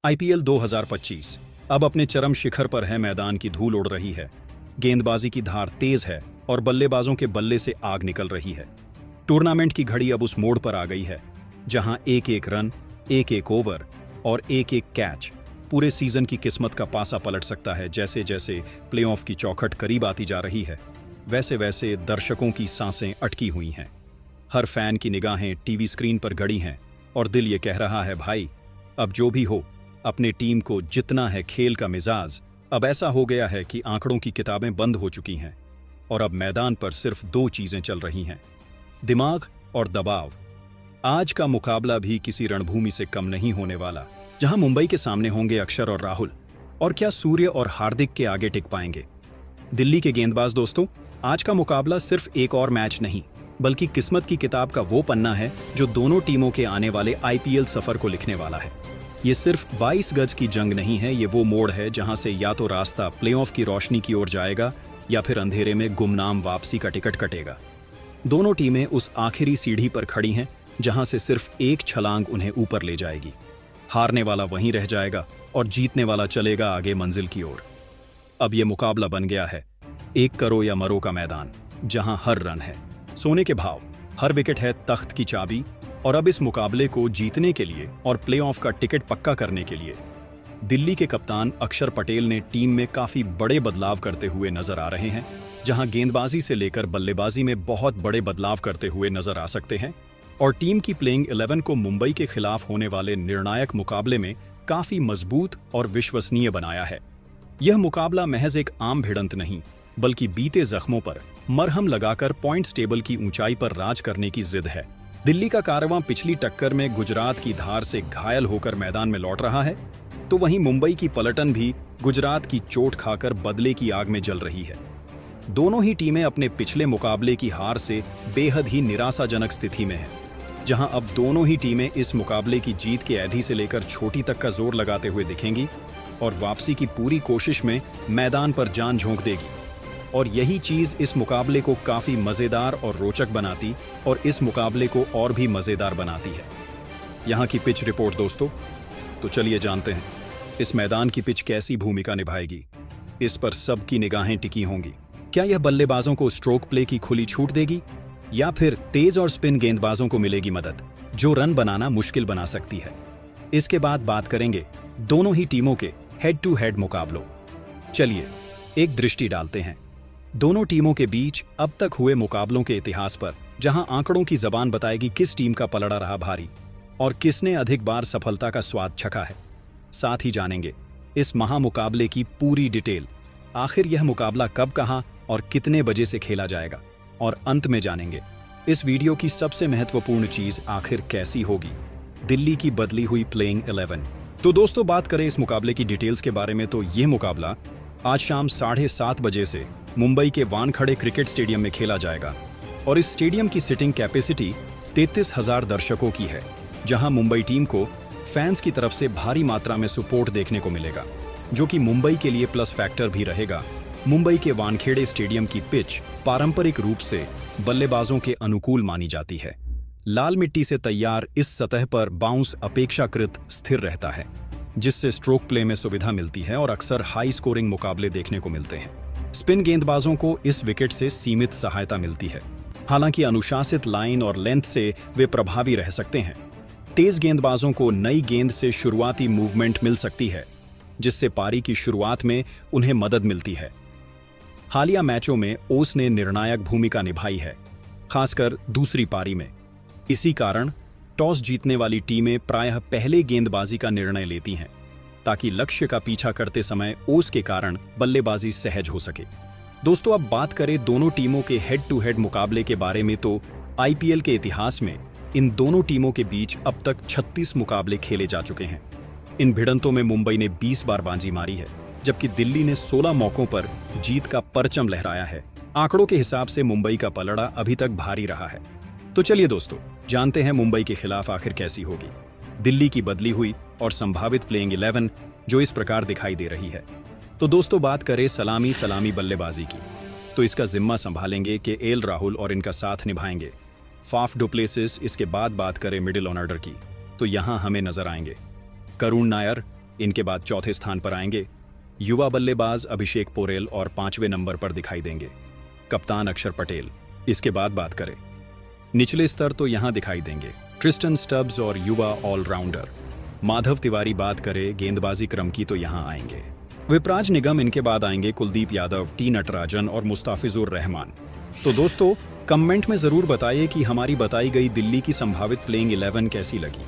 IPL 2025 अब अपने चरम शिखर पर है। मैदान की धूल उड़ रही है, गेंदबाजी की धार तेज है और बल्लेबाजों के बल्ले से आग निकल रही है। टूर्नामेंट की घड़ी अब उस मोड़ पर आ गई है जहां एक एक रन, एक एक ओवर और एक एक कैच पूरे सीजन की किस्मत का पासा पलट सकता है। जैसे जैसे प्लेऑफ की चौखट करीब आती जा रही है, वैसे वैसे दर्शकों की सांसें अटकी हुई हैं। हर फैन की निगाहें टीवी स्क्रीन पर गड़ी हैं और दिल ये कह रहा है, भाई अब जो भी हो, अपने टीम को जितना है। खेल का मिजाज अब ऐसा हो गया है कि आंकड़ों की किताबें बंद हो चुकी हैं और अब मैदान पर सिर्फ दो चीजें चल रही हैं, दिमाग और दबाव। आज का मुकाबला भी किसी रणभूमि से कम नहीं होने वाला, जहां मुंबई के सामने होंगे अक्षर और राहुल। और क्या सूर्य और हार्दिक के आगे टिक पाएंगे दिल्ली के गेंदबाज? दोस्तों, आज का मुकाबला सिर्फ एक और मैच नहीं, बल्कि किस्मत की किताब का वो पन्ना है जो दोनों टीमों के आने वाले आईपीएल सफर को लिखने वाला है। ये सिर्फ 22 गज की जंग नहीं है, ये वो मोड़ है जहां से या तो रास्ता प्लेऑफ की रोशनी की ओर जाएगा या फिर अंधेरे में गुमनाम वापसी का टिकट कटेगा। दोनों टीमें उस आखिरी सीढ़ी पर खड़ी हैं जहां से सिर्फ एक छलांग उन्हें ऊपर ले जाएगी। हारने वाला वहीं रह जाएगा और जीतने वाला चलेगा आगे मंजिल की ओर। अब ये मुकाबला बन गया है एक करो या मरो का मैदान, जहां हर रन है सोने के भाव, हर विकेट है तख्त की चाबी। और अब इस मुकाबले को जीतने के लिए और प्लेऑफ का टिकट पक्का करने के लिए दिल्ली के कप्तान अक्षर पटेल ने टीम में काफी बड़े बदलाव करते हुए नजर आ रहे हैं। जहां गेंदबाजी से लेकर बल्लेबाजी में बहुत बड़े बदलाव करते हुए नजर आ सकते हैं और टीम की प्लेइंग 11 को मुंबई के खिलाफ होने वाले निर्णायक मुकाबले में काफी मजबूत और विश्वसनीय बनाया है। यह मुकाबला महज एक आम भिड़ंत नहीं, बल्कि बीते जख्मों पर मरहम लगाकर पॉइंट्स टेबल की ऊंचाई पर राज करने की जिद है। दिल्ली का कारवां पिछली टक्कर में गुजरात की धार से घायल होकर मैदान में लौट रहा है, तो वहीं मुंबई की पलटन भी गुजरात की चोट खाकर बदले की आग में जल रही है। दोनों ही टीमें अपने पिछले मुकाबले की हार से बेहद ही निराशाजनक स्थिति में हैं, जहां अब दोनों ही टीमें इस मुकाबले की जीत के ऐधी से लेकर छोटी तक का जोर लगाते हुए दिखेंगी और वापसी की पूरी कोशिश में मैदान पर जान झोंक देगी। और यही चीज इस मुकाबले को काफी मजेदार और रोचक बनाती और इस मुकाबले को और भी मजेदार बनाती है यहाँ की पिच रिपोर्ट। दोस्तों, तो चलिए जानते हैं इस मैदान की पिच कैसी भूमिका निभाएगी। इस पर सबकी निगाहें टिकी होंगी। क्या यह बल्लेबाजों को स्ट्रोक प्ले की खुली छूट देगी या फिर तेज और स्पिन गेंदबाजों को मिलेगी मदद जो रन बनाना मुश्किल बना सकती है? इसके बाद बात करेंगे दोनों ही टीमों के हेड टू हेड मुकाबलों। चलिए एक दृष्टि डालते हैं दोनों टीमों के बीच अब तक हुए मुकाबलों के इतिहास पर, जहां आंकड़ों की जबान बताएगी किस टीम का पलड़ा रहा भारी और किसने अधिक बार सफलता का स्वाद चखा है। साथ ही जानेंगे इस महामुकाबले की पूरी डिटेल। आखिर यह मुकाबला कब, कहां और कितने बजे से खेला जाएगा, और अंत में जानेंगे इस वीडियो की सबसे महत्वपूर्ण चीज आखिर कैसी होगी, दिल्ली की बदली हुई प्लेइंग 11। तो दोस्तों, बात करें इस मुकाबले की डिटेल्स के बारे में, तो यह मुकाबला आज शाम 7:30 बजे से मुंबई के वानखड़े क्रिकेट स्टेडियम में खेला जाएगा और इस स्टेडियम की सिटिंग कैपेसिटी 33,000 दर्शकों की है, जहां मुंबई टीम को फैंस की तरफ से भारी मात्रा में सपोर्ट देखने को मिलेगा, जो कि मुंबई के लिए प्लस फैक्टर भी रहेगा। मुंबई के वानखेड़े स्टेडियम की पिच पारंपरिक रूप से बल्लेबाजों के अनुकूल मानी जाती है। लाल मिट्टी से तैयार इस सतह पर बाउंस अपेक्षाकृत स्थिर रहता है, जिससे स्ट्रोक प्ले में सुविधा मिलती है और अक्सर हाई स्कोरिंग मुकाबले देखने को मिलते हैं। स्पिन गेंदबाजों को इस विकेट से सीमित सहायता मिलती है, हालांकि अनुशासित लाइन और लेंथ से वे प्रभावी रह सकते हैं। तेज गेंदबाजों को नई गेंद से शुरुआती मूवमेंट मिल सकती है, जिससे पारी की शुरुआत में उन्हें मदद मिलती है। हालिया मैचों में ओस ने निर्णायक भूमिका निभाई है, खासकर दूसरी पारी में। इसी कारण टॉस जीतने वाली टीमें प्रायः पहले गेंदबाजी का निर्णय लेती हैं, ताकि लक्ष्य का पीछा करते समय ओस के कारण बल्लेबाजी सहज हो सके। दोस्तों, अब बात करें दोनों टीमों के हेड टू हेड मुकाबले के बारे में, तो आईपीएल के इतिहास में इन दोनों टीमों के बीच अब तक 36 मुकाबले खेले जा चुके हैं। इन भिड़ंतों में मुंबई ने 20 बार बाजी मारी है, जबकि दिल्ली ने 16 मौकों पर जीत का परचम लहराया है। आंकड़ों के हिसाब से मुंबई का पलड़ा अभी तक भारी रहा है। तो चलिए दोस्तों, जानते हैं मुंबई के खिलाफ आखिर कैसी होगी दिल्ली की बदली हुई और संभावित प्लेइंग 11, जो इस प्रकार दिखाई दे रही है। तो दोस्तों, बात करें सलामी बल्लेबाजी की, तो इसका जिम्मा संभालेंगे केएल राहुल और इनका साथ निभाएंगे फाफ डु प्लेसिस। इसके बाद बात करें मिडिल ऑर्डर की, तो यहां हमें नजर आएंगे करुण नायर, इनके बाद चौथे स्थान पर आएंगे युवा बल्लेबाज अभिषेक पोरेल और 5वें नंबर पर दिखाई देंगे कप्तान अक्षर पटेल। इसके बाद बात करें निचले स्तर तो यहां दिखाई देंगे ट्रिस्टन स्टब्स और युवा ऑलराउंडर माधव तिवारी। बात करें गेंदबाजी क्रम की तो यहां आएंगे विपराज निगम, इनके बाद आएंगे कुलदीप यादव, टी नटराजन और मुस्ताफिजुर रहमान। तो दोस्तों कमेंट में जरूर बताइए कि हमारी बताई गई दिल्ली की संभावित प्लेइंग 11 कैसी लगी।